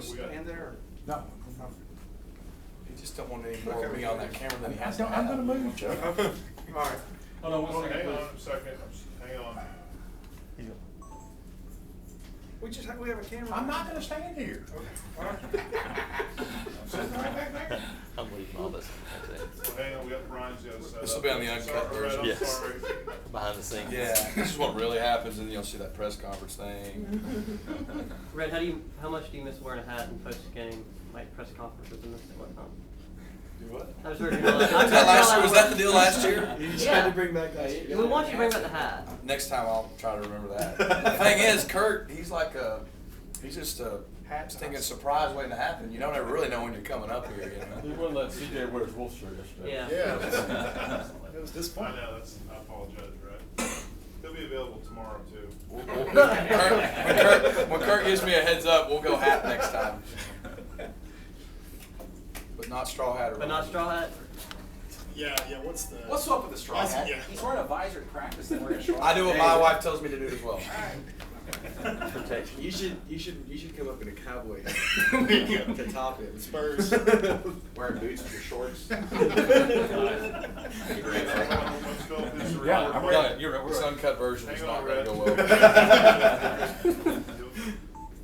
stand there? No. He just don't want any more of me on that camera than he has I'm to gonna have. move, Chuck. All right. Hold on one Well, second, hang on please. a second, hang on. We have a camera. I'm not gonna stand here. All right. I'm sitting right back there. I'm leaving all this. That's it. Well, hang on, we got Brian's got to set up. This will be on the uncut Sorry, Rhett, version. I'm Yes. sorry. Behind the scenes. Yeah, this is what really happens, and you'll see that press conference thing. Red, how much do you miss wearing a hat in post game, like press conferences and this and whatnot? Do what? I was working Was that the deal last year? You just Yeah. had to bring back that. We want you to bring back the hat. Next time I'll try to remember that. The thing is, Kurt, he's just a stinking surprise waiting to happen. You don't ever really know when you're coming up here, You you know. wouldn't let CJ wear his wolf shirt yesterday. Yeah. Yeah. It was I disappointing. know, I apologize, Rhett. He'll be available tomorrow too. When Kurt gives me a heads up, we'll go hat next time. But not straw hat or But not straw hat? Yeah, what's the? What's up with the straw hat? Yeah. He's wearing a visor at practice and wearing a straw I do what hat. my wife tells me to do as well. Protection. You should come up in a cowboy hat to top it. Spurs. Wearing boots with your shorts. Let's go, this is Yeah, Rhett. I'm Yeah, you're right. This uncut version is Hang not on, going to Rhett. go well.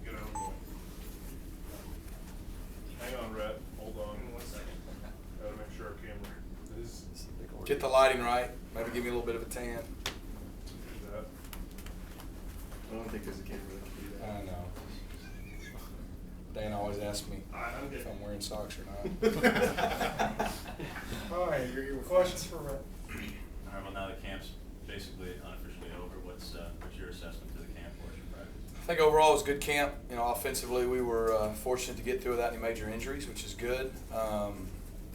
Get over. Hang on, Rhett, hold on. 1 second. Gotta make sure our camera is Get the lighting right. Maybe give me a little bit of a tan. that. I don't think there's a camera that can do that. I know. Dan always asks me I'm if good. I'm wearing socks or not. All right, your questions for Rhett? All right, well, now the camp's basically unofficially over. What's your assessment to the camp portion of practice? I think overall it was a good camp. You know, offensively we were fortunate to get through without any major injuries, which is good. You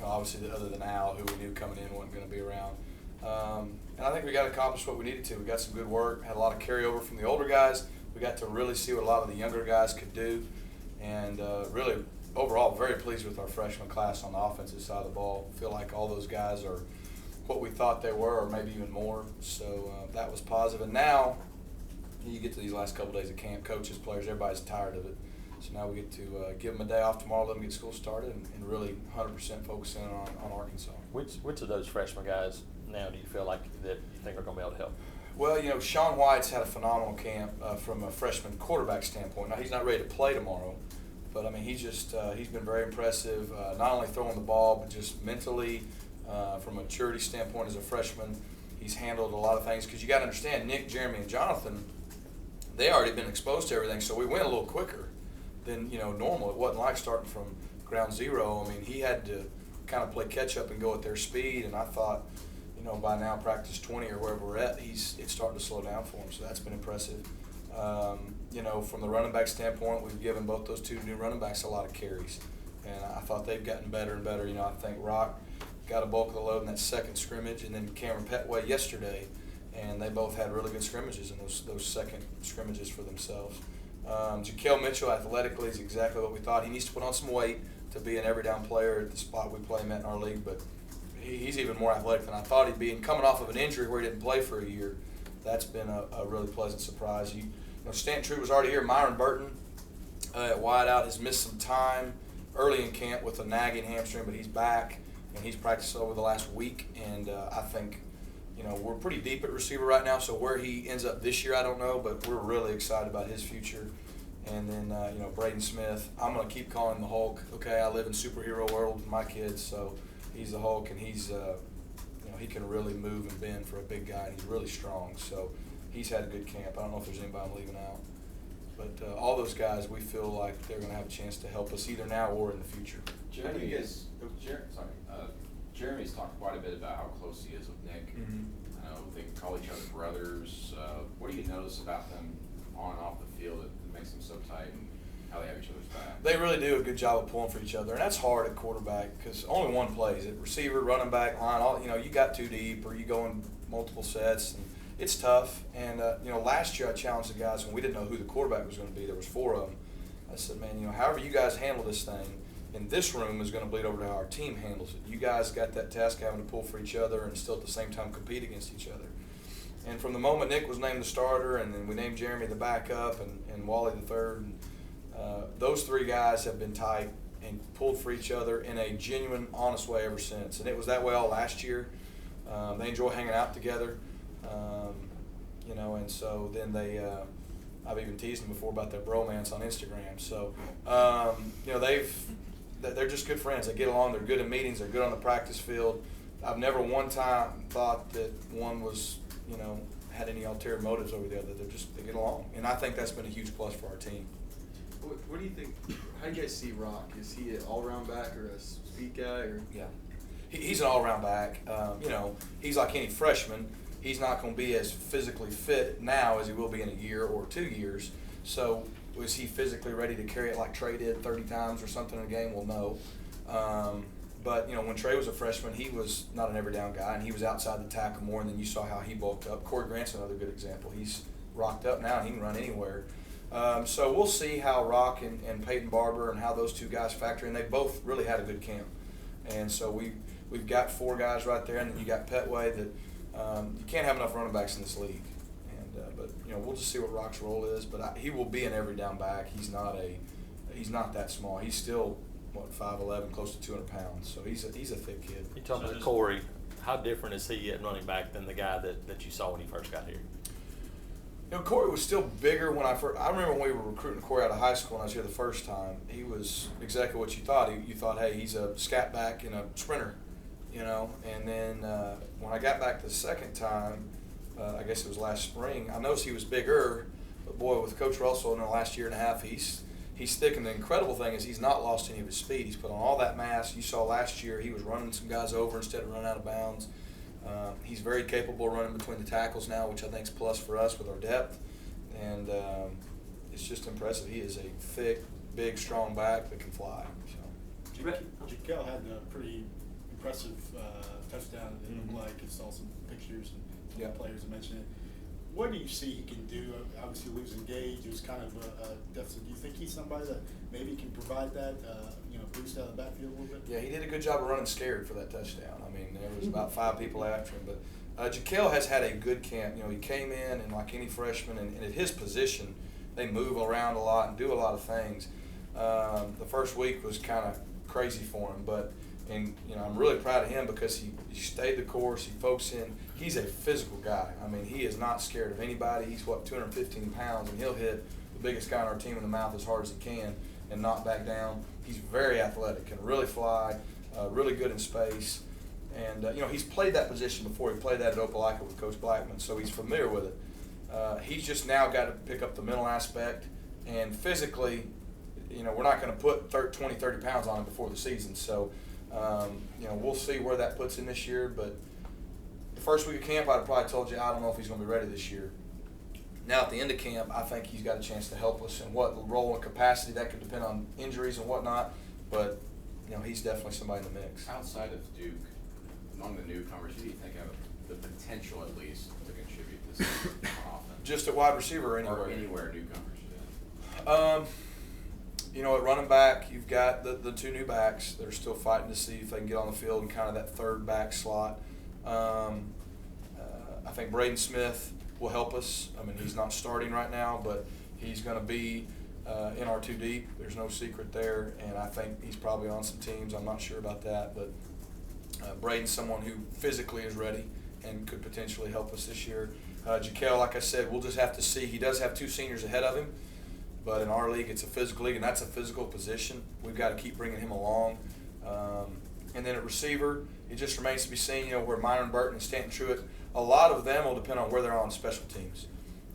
know, obviously, other than Al, who we knew coming in wasn't going to be around. And I think we got to accomplish what we needed to. We got some good work, had a lot of carryover from the older guys. We got to really see what a lot of the younger guys could do. And really, overall, very pleased with our freshman class on the offensive side of the ball. Feel like all those guys are what we thought they were, or maybe even more. So that was positive. And now you get to these last couple days of camp, coaches, players, everybody's tired of it. So now we get to give them a day off tomorrow, let them get school started, and really 100% focus in on Arkansas. Which of those freshman guys now do you feel like that you think are going to be able to help? Well, you know, Sean White's had a phenomenal camp from a freshman quarterback standpoint. Now, he's not ready to play tomorrow, but, I mean, he's been very impressive, not only throwing the ball, but just mentally, from a maturity standpoint as a freshman. He's handled a lot of things, because you got to understand, Nick, Jeremy, and Jonathan, they already been exposed to everything, so we went a little quicker than, you know, normal. It wasn't like starting from ground zero. I mean, he had to kind of play catch up and go at their speed, and I thought, you know, by now practice 20 or wherever we're at, it's starting to slow down for him, so that's been impressive. You know, from the running back standpoint, we've given both those two new running backs a lot of carries, and I thought they've gotten better and better. You know, I think Rock got a bulk of the load in that second scrimmage, and then Cameron Petway yesterday, and they both had really good scrimmages in those second scrimmages for themselves. Jaquel Mitchell athletically is exactly what we thought. He needs to put on some weight to be an every down player at the spot we play him at in our league, but he's even more athletic than I thought he'd be. And coming off of an injury where he didn't play for a year, that's been a really pleasant surprise. You know, Stanton Troop was already here. Myron Burton at wideout has missed some time early in camp with a nagging hamstring, but he's back, and he's practiced over the last week. And I think, you know, we're pretty deep at receiver right now, so where he ends up this year, I don't know, but we're really excited about his future. And then, you know, Braden Smith, I'm going to keep calling him the Hulk. Okay, I live in superhero world with my kids, so he's the Hulk, and he's, you know, he can really move and bend for a big guy, and he's really strong. So he's had a good camp. I don't know if there's anybody I'm leaving out. But all those guys, we feel like they're going to have a chance to help us either now or in the future. Jeremy's talked quite a bit about how close he is with Nick. Mm-hmm. I know they call each other brothers. What do you notice about them on and off the field that makes them so tight, and how they have each other's back? They really do a good job of pulling for each other, and that's hard at quarterback because only one plays it. Receiver, running back, line, all, you know, you got too deep or you go in multiple sets, and it's tough. And you know, last year I challenged the guys when we didn't know who the quarterback was going to be. There was 4 of them. I said, man, you know, however you guys handle this thing in this room is going to bleed over to how our team handles it. You guys got that task having to pull for each other and still at the same time compete against each other. And from the moment Nick was named the starter, and then we named Jeremy the backup, and Wally the third, Those three guys have been tight and pulled for each other in a genuine, honest way ever since. And it was that way all last year. They enjoy hanging out together, you know, and so then I've even teased them before about their bromance on Instagram. So, you know, they're just good friends. They get along. They're good in meetings. They're good on the practice field. I've never one time thought that one was, you know, had any ulterior motives over the other. They get along, and I think that's been a huge plus for our team. What do you think? How do you guys see Rock? Is he an all-around back or a speed guy? Or Yeah, he's an all-around back. You know, he's like any freshman. He's not going to be as physically fit now as he will be in a year or 2 years. So, was he physically ready to carry it like Trey did 30 times or something in a game? Well, no. But, you know, when Trey was a freshman, he was not an every down guy, and he was outside the tackle more, and then you saw how he bulked up. Corey Grant's another good example. He's rocked up now, and he can run anywhere. So we'll see how Rock and Peyton Barber and how those two guys factor in. They both really had a good camp. And so we've got 4 guys right there, and then you got Petway that you can't have enough running backs in this league. And but, you know, we'll just see what Rock's role is. But he will be an every down back. He's not that small. He's still, 5'11", close to 200 pounds. So he's a thick kid. You talking about Corey? How different is he at running back than the guy that you saw when he first got here? You know, Corey was still bigger when I remember when we were recruiting Corey out of high school and I was here the first time. He was exactly what you thought. You thought, hey, he's a scat back and a sprinter, you know. And then when I got back the second time, I guess it was last spring, I noticed he was bigger. But boy, with Coach Russell in the last year and a half, he's thick. And the incredible thing is he's not lost any of his speed. He's put on all that mass. You saw last year he was running some guys over instead of running out of bounds. He's very capable running between the tackles now, which I think is a plus for us with our depth. And it's just impressive. He is a thick, big, strong back that can fly. So. Jaquel had a pretty impressive touchdown. It looked like I saw some pictures and some Yeah. players have mentioned it. What do you see he can do? Obviously losing Gage, it was kind of a deficit. Do you think he's somebody that maybe can provide that, boost out of the backfield a little bit? Yeah, he did a good job of running scared for that touchdown. I mean, there was about 5 people after him. But Jaquel has had a good camp. You know, he came in and like any freshman, and at his position, they move around a lot and do a lot of things. The first week was kind of crazy for him, but I'm really proud of him because he stayed the course. He focused in. He's a physical guy. I mean, he is not scared of anybody. He's 215 pounds, and he'll hit the biggest guy on our team in the mouth as hard as he can and not back down. He's very athletic, can really fly, really good in space. And, he's played that position before. He played that at Opelika with Coach Blackman, so he's familiar with it. He's just now got to pick up the mental aspect. And physically, we're not going to put 20, 30 pounds on him before the season. So, we'll see where that puts him this year. But the first week of camp, I'd have probably told you I don't know if he's going to be ready this year. Now at the end of camp, I think he's got a chance to help us. And what role and capacity, that could depend on injuries and whatnot. But, he's definitely somebody in the mix. Outside of Duke, among the newcomers, who do you think have the potential at least to contribute this on offense? Just at wide receiver or anywhere? Or anywhere newcomers, yeah. At running back, you've got the 2 new backs that are still fighting to see if they can get on the field in kind of that third back slot. I think Braden Smith will help us. I mean, he's not starting right now, but he's going to be in our 2 deep. There's no secret there, and I think he's probably on some teams. I'm not sure about that, but Braden's someone who physically is ready and could potentially help us this year. Jaquel, like I said, we'll just have to see. He does have 2 seniors ahead of him, but in our league, it's a physical league, and that's a physical position. We've got to keep bringing him along. And then at receiver, it just remains to be seen, where Myron Burton and Stanton Truitt, a lot of them will depend on where they're on special teams.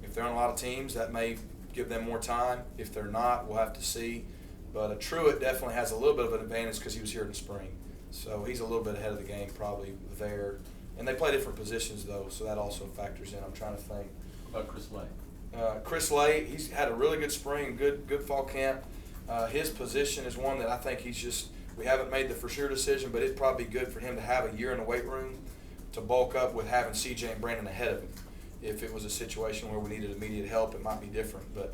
If they're on a lot of teams, that may give them more time. If they're not, we'll have to see. But Truitt definitely has a little bit of an advantage because he was here in the spring. So he's a little bit ahead of the game probably there. And they play different positions, though, so that also factors in. I'm trying to think. What about Chris Lay? Chris Lay, he's had a really good spring, good fall camp. His position is one that I think we haven't made the for sure decision, but it'd probably be good for him to have a year in the weight room to bulk up with having CJ and Brandon ahead of him. If it was a situation where we needed immediate help, it might be different. But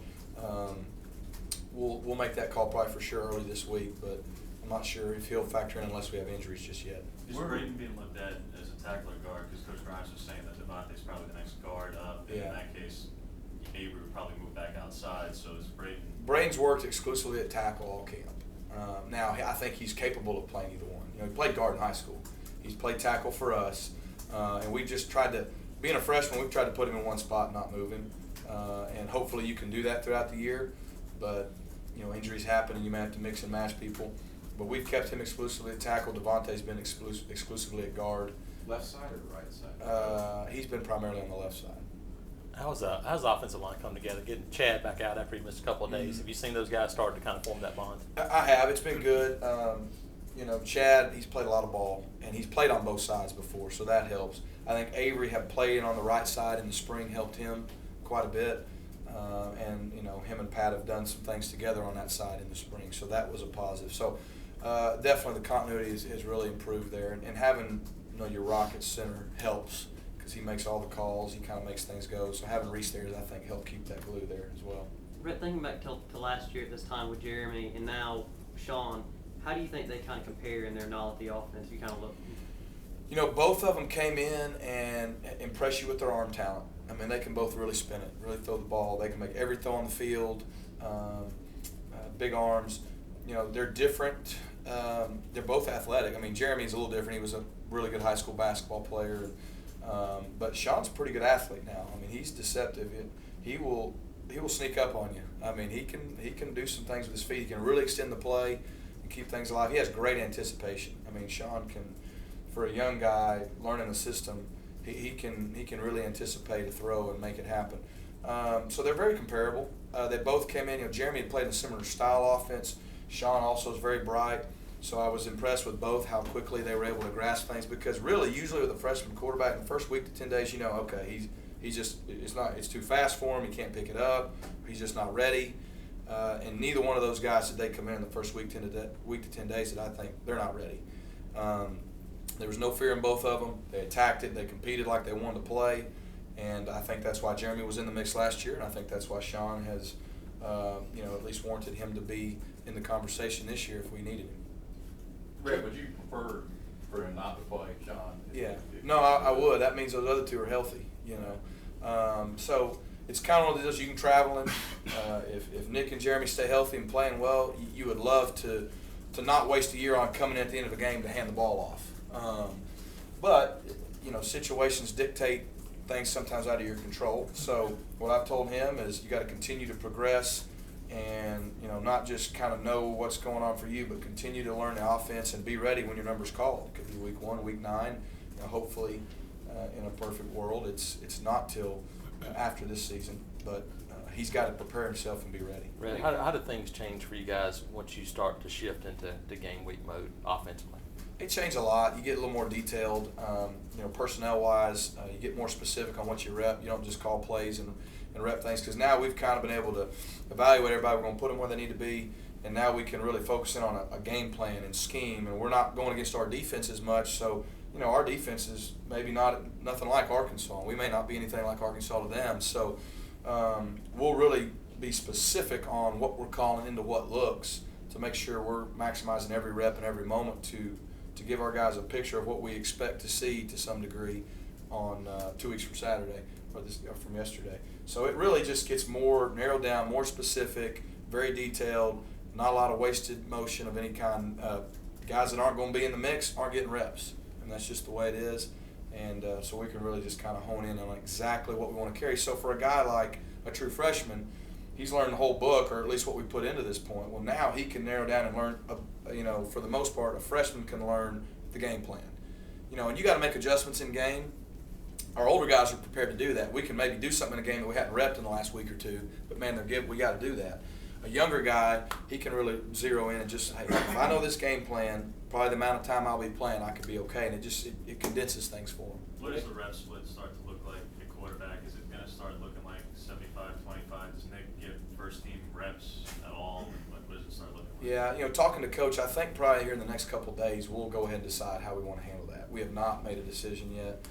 we'll make that call probably for sure early this week, but I'm not sure if he'll factor in unless we have injuries just yet. Is Braden being looked at as a tackler guard? Because Coach Grimes was saying that Devontae's probably the next guard up. And Yeah. in that case, Avery would probably move back outside. So is Braden Braden's worked exclusively at tackle all camp. Now, I think he's capable of playing either one. You know, he played guard in high school. He's played tackle for us, and we just tried to, being a freshman, we've tried to put him in one spot and not move him. And hopefully you can do that throughout the year. But, you know, injuries happen and you may have to mix and match people. But we've kept him exclusively at tackle. Devontae's been exclusively at guard. Left side or right side? He's been primarily on the left side. How's the offensive line come together? Getting Chad back out after he missed a couple of days. Have you seen those guys start to kind of form that bond? I have. It's been good. You know, Chad, he's played a lot of ball, and he's played on both sides before, so that helps. I think Avery have played on the right side in the spring, helped him quite a bit. And, you know, him and Pat have done some things together on that side in the spring, so that was a positive. So definitely the continuity has really improved there. And having, you know, your Rockets center helps because he makes all the calls. He kind of makes things go. So having Reese there, I think, helped keep that glue there as well. Brett, thinking back to last year at this time with Jeremy and now Sean, how do you think they kind of compare in their knowledge of the offense? You kind of look. You know, both of them came in and impressed you with their arm talent. I mean, they can both really spin it, really throw the ball. They can make every throw on the field, big arms. You know, they're different. They're both athletic. I mean, Jeremy's a little different. He was a really good high school basketball player. But Sean's a pretty good athlete now. I mean, he's deceptive. He will sneak up on you. I mean, he can do some things with his feet. He can really extend the play and keep things alive. He has great anticipation. I mean, Sean can, for a young guy learning the system, he can really anticipate a throw and make it happen. So they're very comparable. They both came in. You know, Jeremy had played in a similar style offense. Sean also is very bright. So I was impressed with both how quickly they were able to grasp things because really usually with a freshman quarterback in the first week to 10 days, you know, okay, he's just it's too fast for him. He can't pick it up. He's just not ready. And neither one of those guys did they come in the first week to 10 days that I think they're not ready. There was no fear in both of them. They attacked it. They competed like they wanted to play. And I think that's why Jeremy was in the mix last year, and I think that's why Sean has, you know, at least warranted him to be in the conversation this year if we needed him. Rick, would you prefer for him not to play, Sean? Yeah. No, I would. That means those other two are healthy, you know. So it's kind of one of those you can travel in. If Nick and Jeremy stay healthy and playing well, you would love to not waste a year on coming in at the end of a game to hand the ball off. But, you know, situations dictate things sometimes out of your control. So what I've told him is you got to continue to progress and, you know, not just kind of know what's going on for you, but continue to learn the offense and be ready when your number's called. It could be week 1, week 9. You know, hopefully, in a perfect world, it's not till after this season. But he's got to prepare himself and be ready. Rhett, how do things change for you guys once you start to shift into game week mode offensively? It changed a lot. You get a little more detailed, you know, personnel-wise. You get more specific on what you rep. You don't just call plays and rep things because now we've kind of been able to evaluate everybody. We're going to put them where they need to be, and now we can really focus in on a game plan and scheme, and we're not going against our defense as much. So, you know, our defense is maybe nothing like Arkansas. We may not be anything like Arkansas to them. So we'll really be specific on what we're calling into what looks to make sure we're maximizing every rep and every moment to give our guys a picture of what we expect to see to some degree on 2 weeks from Saturday or from yesterday. So it really just gets more narrowed down, more specific, very detailed, not a lot of wasted motion of any kind. Guys that aren't going to be in the mix aren't getting reps, and that's just the way it is. And so we can really just kind of hone in on exactly what we want to carry. So for a guy like a true freshman, he's learned the whole book, or at least what we put into this point. Well, now he can narrow down and learn, you know, for the most part, a freshman can learn the game plan. You know, and you got to make adjustments in game. Our older guys are prepared to do that. We can maybe do something in a game that we hadn't repped in the last week or two, but man, we got to do that. A younger guy, he can really zero in and just, hey, if I know this game plan, probably the amount of time I'll be playing, I could be okay, and it condenses things for him. What does the rep split start to look like at quarterback? Is it going to start looking like 75-25? Does Nick get first team reps at all? What does it start looking like? Yeah, you know, talking to Coach, I think probably here in the next couple of days we'll go ahead and decide how we want to handle that. We have not made a decision yet.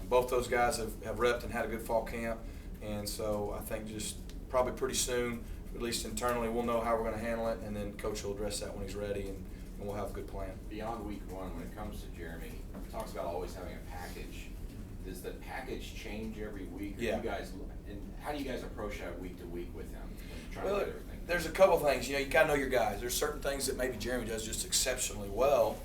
Both those guys have repped and had a good fall camp, and so I think just probably pretty soon, at least internally, we'll know how we're going to handle it, and then Coach will address that when he's ready, and we'll have a good plan. Beyond week 1, when it comes to Jeremy, he talks about always having a package does the package change every week? Or Yeah. You guys, and how do you guys approach that week to week with him? And trying Well, to get everything? there's a couple things. You gotta know your guys. There's certain things that maybe Jeremy does just exceptionally well,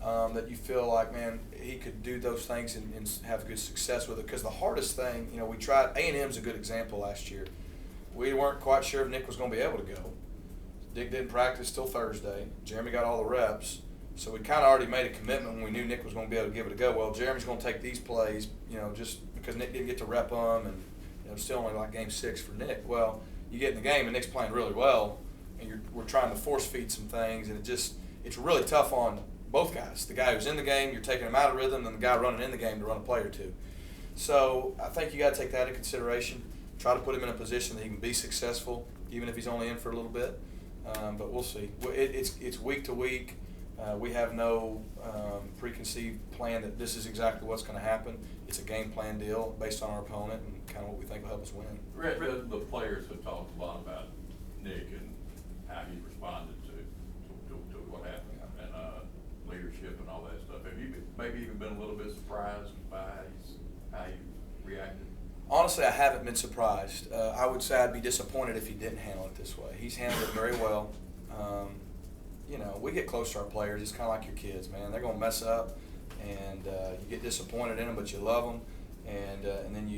that you feel like, man, he could do those things and have good success with it. Because the hardest thing, we tried. A&M's a good example last year. We weren't quite sure if Nick was going to be able to go. Dick didn't practice till Thursday. Jeremy got all the reps. So we kind of already made a commitment when we knew Nick was going to be able to give it a go. Well, Jeremy's going to take these plays, just because Nick didn't get to rep them, and it's still only like game 6 for Nick. Well, you get in the game and Nick's playing really well, and we're trying to force feed some things, and it's really tough on both guys. The guy who's in the game, you're taking him out of rhythm, and the guy running in the game to run a play or two. So I think you got to take that into consideration. Try to put him in a position that he can be successful, even if he's only in for a little bit. But we'll see. It's week to week. We have no preconceived plan that this is exactly what's going to happen. It's a game plan deal based on our opponent and kind of what we think will help us win. Rhett, the players have talked a lot about Nick and how he responded to what happened, and leadership and all that stuff. Have you maybe even been a little bit surprised by how he reacted? Honestly, I haven't been surprised. I would say I'd be disappointed if he didn't handle it this way. He's handled it very well. We get close to our players. It's kind of like your kids, man. They're going to mess up, and you get disappointed in them, but you love them. And then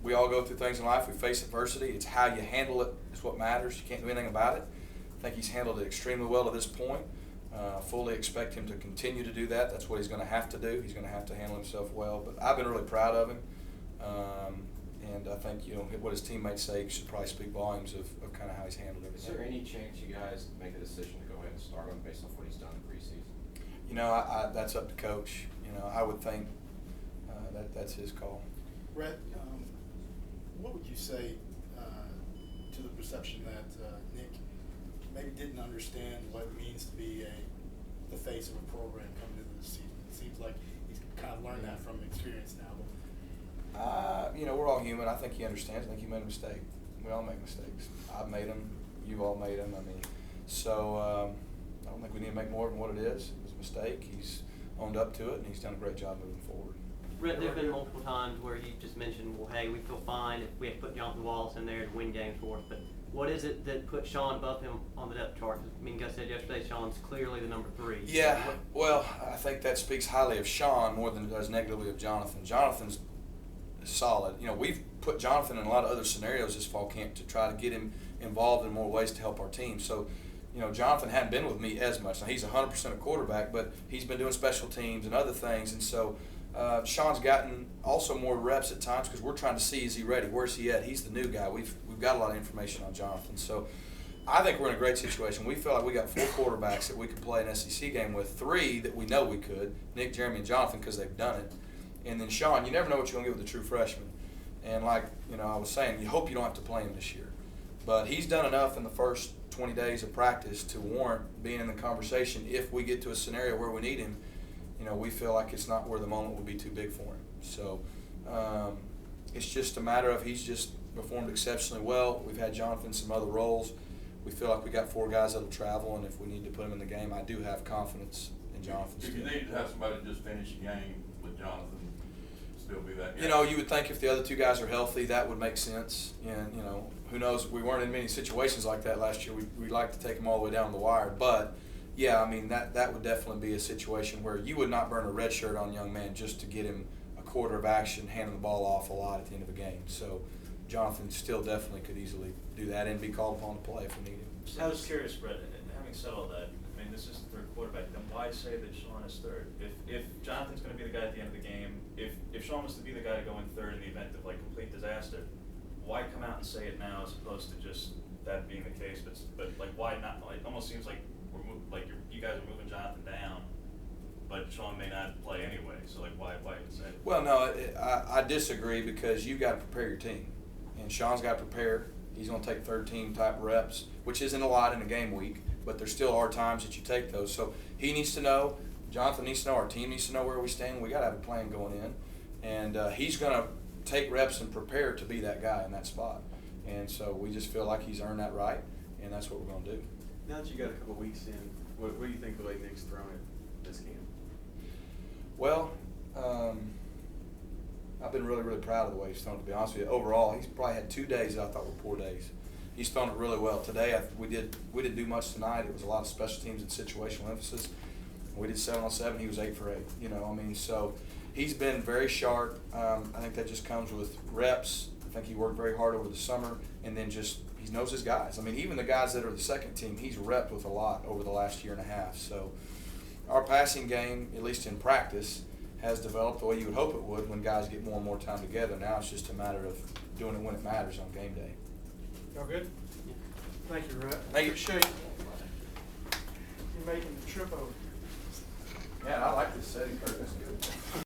we all go through things in life. We face adversity. It's how you handle it is what matters. You can't do anything about it. I think he's handled it extremely well to this point. Fully expect him to continue to do that. That's what he's going to have to do. He's going to have to handle himself well. But I've been really proud of him. And I think, what his teammates say should probably speak volumes of kind of how he's handled Is everything. there any chance you guys make a decision to go ahead and start him based off what he's done in preseason? That's up to Coach. I would think that's his call. Rhett, what would you say to the perception that Nick maybe didn't understand what it means to be the face of a program coming into the season? It seems like he's kind of learned that from experience now. We're all human. I think he understands. I think he made a mistake. We all make mistakes. I've made them. You've all made them. So I don't think we need to make more than what it is. It was a mistake. He's owned up to it, and he's done a great job moving forward. Rhett, there have been multiple times where you just mentioned, well, hey, we feel fine if we have to put Jonathan Wallace in there to win games for us. But what is it that put Sean above him on the depth chart? Gus said yesterday Sean's clearly the number 3. Yeah, well, I think that speaks highly of Sean more than it does negatively of Jonathan. Jonathan's solid. We've put Jonathan in a lot of other scenarios this fall camp to try to get him involved in more ways to help our team. So, Jonathan hadn't been with me as much. Now, he's 100% a quarterback, but he's been doing special teams and other things. And so Sean's gotten also more reps at times because we're trying to see, is he ready? Where's he at? He's the new guy. We've got a lot of information on Jonathan. So I think we're in a great situation. We feel like we got 4 quarterbacks that we could play an SEC game with, 3 that we know we could, Nick, Jeremy, and Jonathan, because they've done it. And then Sean, you never know what you're going to get with a true freshman. And like, I was saying, you hope you don't have to play him this year. But he's done enough in the first 20 days of practice to warrant being in the conversation. If we get to a scenario where we need him, we feel like it's not where the moment will be too big for him. So it's just a matter of he's just performed exceptionally well. We've had Jonathan in some other roles. We feel like we got 4 guys that'll travel, and if we need to put him in the game, I do have confidence in Jonathan. If you need to have somebody just finish the game with Jonathan, still be that guy. You would think if the other 2 guys are healthy, that would make sense. And, who knows? We weren't in many situations like that last year. We'd like to take them all the way down the wire. But, yeah, that would definitely be a situation where you would not burn a red shirt on a young man just to get him a quarter of action, handing the ball off a lot at the end of a game. So, Jonathan still definitely could easily do that and be called upon to play if we need him. I was curious, Brett, having said all that, this is the 3rd quarterback, then why say that Sean is 3rd? If Jonathan's going to be the guy at the end of the game, if Sean was to be the guy to go in 3rd in the event of complete disaster, why come out and say it now as opposed to just that being the case? But why not? It almost seems like you guys are moving Jonathan down, but Sean may not play anyway. So why even say it? Well, no, I disagree because you got to prepare your team, and Sean's got to prepare. He's going to take 3rd team type reps, which isn't a lot in a game week, but there still are times that you take those. So he needs to know, Jonathan needs to know, our team needs to know where we stand. We got to have a plan going in, and he's going to take reps and prepare to be that guy in that spot. And so we just feel like he's earned that right, and that's what we're going to do. Now that you got a couple weeks in, what do you think the way Nick's thrown it this camp? Well, I've been really, really proud of the way he's thrown, to be honest with you. Overall, he's probably had 2 days that I thought were poor days. He's thrown it really well. Today, we didn't do much tonight. It was a lot of special teams and situational emphasis. We did 7 on 7. He was 8 for 8. You know, I mean, so he's been very sharp. I think that just comes with reps. I think he worked very hard over the summer, and then just he knows his guys. I mean, even the guys that are the second team, he's repped with a lot over the last year and a half. So our passing game, at least in practice, has developed the way you would hope it would when guys get more and more time together. Now it's just a matter of doing it when it matters on game day. Y'all good? Thank you, Rhett. Thank you. Appreciate you making the trip over. Yeah, I like this setting, Kurt. That's good.